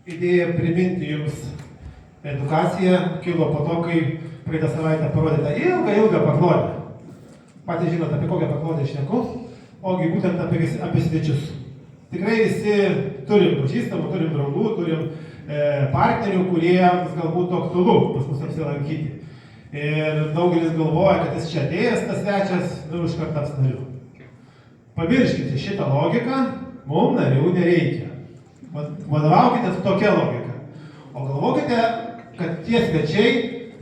idėja priminti jums edukaciją kilo po to, kai praeitą savaitę parodyta ilgą paklodę. Patys žinot, apie kokią paklodę šneku, ogi būtent apie svečius. Tikrai visi turim pažįstamų, turim draugų, turim partnerių, kuriems galbūt aktualu pas mus apsilankyti. Ir daugelis galvoja, kad jis čia atėjęs, tas svečias, iškart taps nariu. Pamirškite šitą logiką, mums narių nereikia. Vadovaukite tokia logika. O galvokite, kad tie svečiai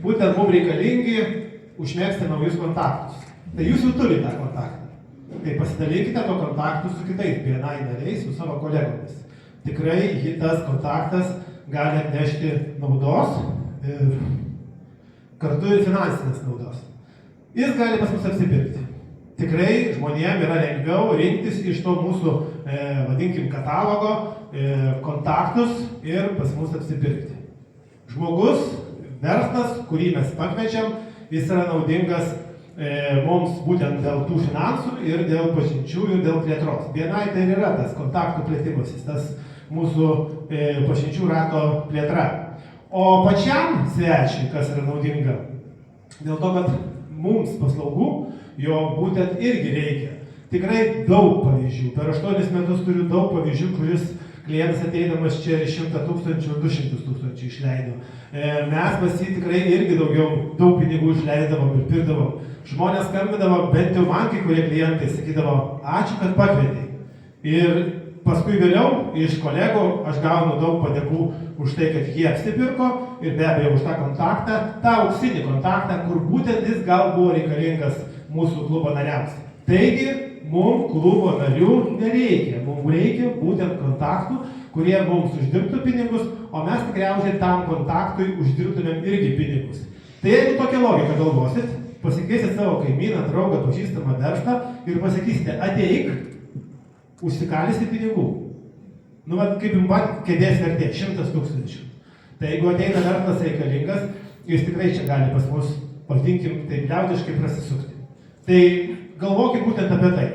būtent mums reikalingi užmėgsti naujus kontaktus. Tai jūs jau turite tą kontaktą. Tai pasidalinkite to kontaktų su kitais BNI nariais, su savo kolegomis. Tikrai tas kontaktas gali atnešti naudos ir kartu ir finansinės naudos. Jis gali pas mus apsipirkti. Tikrai žmonėms yra lengviau rinktis iš to mūsų, vadinkim, katalogo kontaktus ir pas mus apsipirkti. Žmogus, verslas, kurį mes pakviečiam, jis yra naudingas mums būtent dėl tų finansų ir dėl pažinčių ir dėl plėtros. BNI tai yra tas kontaktų plėtimasis, tas mūsų pažinčių rato plėtra. O pačiam svečiui, kas yra naudinga, dėl to, kad mums paslaugų jo būtent irgi reikia. Tikrai daug pavyzdžių. Per 8 metus turiu daug pavyzdžių, kuris klientas ateidamas čia 100 000 ir 200 000 išleido. Mes pas jį tikrai irgi daug pinigų išleidavom ir pirkdavom. Žmonės skambindavo, bent jau man kai kurie klientai sakydavo, ačiū, kad pakvietei. Ir paskui vėliau iš kolegų aš gaunu daug padėkų už tai, kad jie apsipirko ir be abejo už tą kontaktą, tą auksinį kontaktą, kur būtent jis gal buvo reikalingas mūsų klubo nariams. Taigi, mums klubo narių nereikia. Mums reikia būtent kontaktų, kurie mums uždirbtų pinigus, o mes tikriausiai tam kontaktui uždirbtumėm irgi pinigus. Tai jeigu tokią logiką galvosit, pasikviesit savo kaimyną, draugą, pažįstamą verslą ir pasakysite, ateik, užsikalisi pinigų. Nu, kaip jums kėdės vertė, 100 000. Tai jeigu ateina verslas reikalingas, jis tikrai čia gali pas mus, vadinkim, taip liaudiškai prasisukti. Tai galvokit būtent apie tai.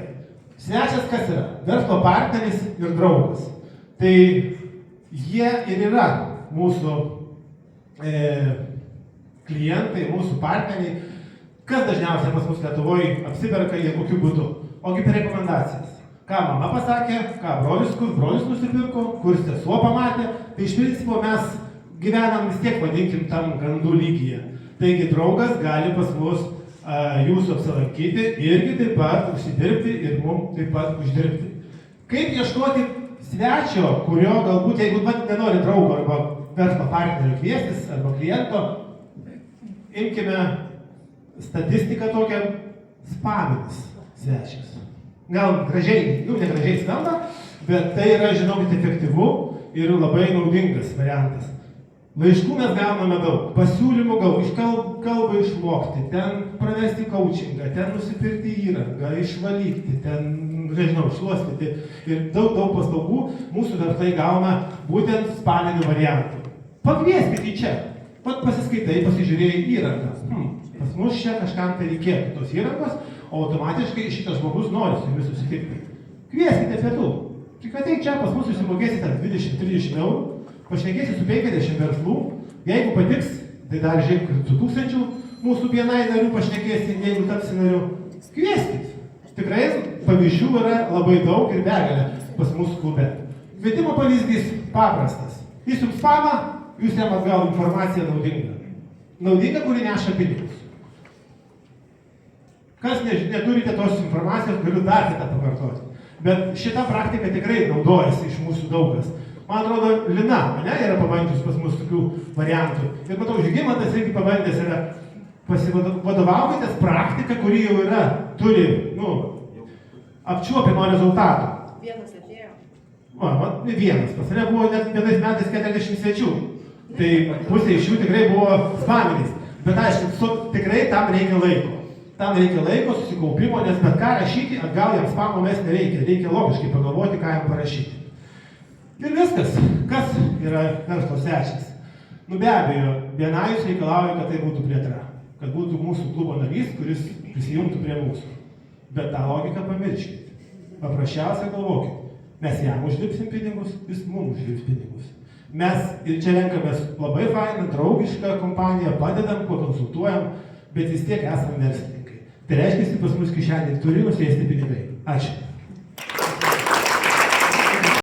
Svečias kas yra? Verslo partneris ir draugas. Tai jie ir yra mūsų klientai, mūsų partneriai. Kas dažniausiai pas mus Lietuvoje apsiperka ir kokiu būdu? Ogi per rekomendacijas. Ką mama pasakė, ką brolis nusipirko, kur sesuo pamatė. Tai iš principo mes gyvenam vis tiek, vadinkim, tam gandų lygyje. Taigi draugas gali pas mus jūsų apsilankyti, irgi taip pat užsidirbti ir mums taip pat uždirbti. Kaip ieškoti svečio, kurio galbūt, jeigu nenori draugo arba verslo partnerio kviestis arba kliento, imkime statistiką tokią spaminis svečias. Gal gražiai, negražiai skamba, bet tai yra, žinokit, efektyvu ir labai naudingas variantas. Laiškų mes gauname daug, pasiūlymų iš kalbą išmokti, ten pravesti coachingą, ten nusipirkti įrangą, išvalyti, ten, nežinau, šluostyti ir daug paslaugų mūsų verslai gauna būtent spaminių variantų. Pakvieskit į čia, pat pasiskaitai, pasižiūrėjai įrangą. Pas mus čia kažkam tai reikėtų tos įrangos, o automatiškai šitas žmogus nori su jumis susitikti. Kvieskite pietų. Tik ateik čia, pas mus susimokėsite 20-30 eurų. Pašnekėsi su 50 verslų, jeigu patiks, tai dar žiūrėk, su 1000 mūsų BNI narių pašnekėsi, jeigu tapsi nariu. Kvieskit. Tikrai pavyzdžių yra labai daug ir begalė pas mūsų klube. Kvietimo pavyzdys paprastas. Jis jums spama, jūs jam atgal informaciją naudinga. Naudinga, kuri neša pinigus. Kas neturite tos informacijos, galiu dar kitą pakartoti. Bet šita praktika tikrai naudojasi iš mūsų daugas. Man atrodo, Lina, yra pabandžius pas mus tokių variantų. Ir matau, Žygimantas irgi pabandęs yra pasivadovaukitės praktiką, kuri jau yra, turi, apčiuopiamo rezultatų. Vienas atėjo. Vienas. Pas mane buvo net vienais metais 40 svečių. Tai pusė iš jų tikrai buvo spaminis. Bet aišku, tikrai tam reikia laiko. Tam reikia laiko, susikaupimo, nes bet ką rašyti, atgal jam spamo mes nereikia. Reikia logiškai pagalvoti, ką jam parašyti. Ir viskas. Kas yra verslo svečias? Be abejo, BNI reikalauja, kad tai būtų plėtra. Kad būtų mūsų klubo narys, kuris prisijungtų prie mūsų. Bet tą logiką pamirškite. Paprasčiausiai galvokite. Mes jam uždirbsim pinigus, jis mums uždirbs pinigus. Mes ir čia renkamės labai fainą, draugišką kompaniją, padedam, konsultuojam, bet vis tiek esame verslininkai. Tai reiškia, pas mus kišenėje turi nusėsti pinigai. Ačiū.